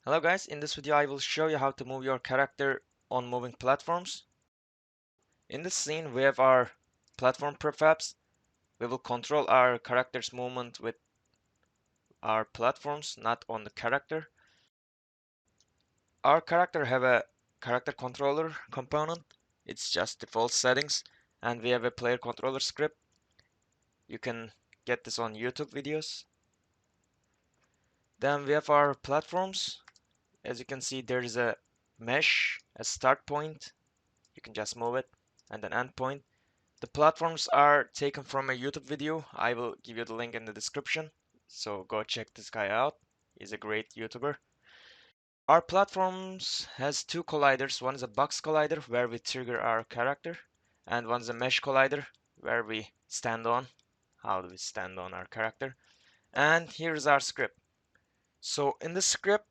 Hello guys, in this video I will show you how to move your character on moving platforms. In this scene we have our platform prefabs. We will control our character's movement with our platforms, not on the character. Our character have a character controller component. It's just default settings, and we have a player controller script. You can get this on YouTube videos. Then we have our platforms. As you can see, there is a mesh, a start point. You can just move it, and an end point. The platforms are taken from a YouTube video. I will give you the link in the description, so go check this guy out. He's a great YouTuber. Our platforms has two colliders. One is a box collider where we trigger our character, and one is a mesh collider where we stand on. How do we stand on our character? And here's our script. So in the script,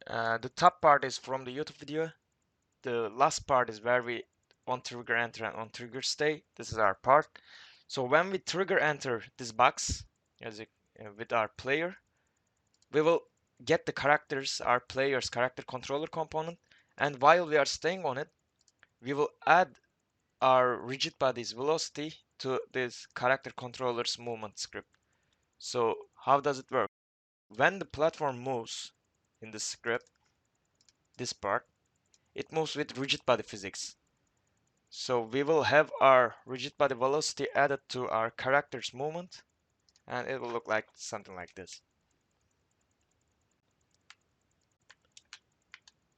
the top part is from the YouTube video. The last part is where we on trigger enter and on trigger stay. This is our part. So when we trigger enter this box with our player, we will get the characters, our player's character controller component, and while we are staying on it, we will add our rigid body's velocity to this character controller's movement script. So how does it work? When the platform moves in the script, this part, it moves with rigid body physics. So we will have our rigid body velocity added to our character's movement, and it will look like something like this.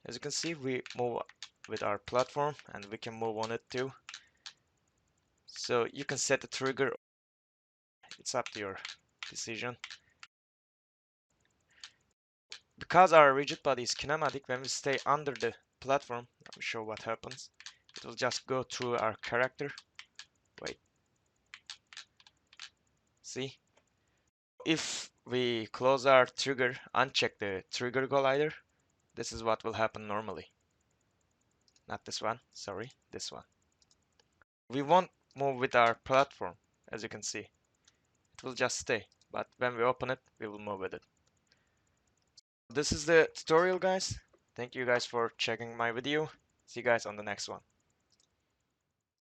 As you can see, we move with our platform and we can move on it too. So you can set the trigger. It's up to your decision. Because our rigid body is kinematic, when we stay under the platform, let me show what happens. It will just go through our character. Wait. See? If we close our trigger, uncheck the trigger collider, this is what will happen normally. Not this one, sorry, this one. We won't move with our platform, as you can see. It will just stay, but when we open it, we will move with it. This is the tutorial, guys. Thank you guys for checking my video. See you guys on the next one.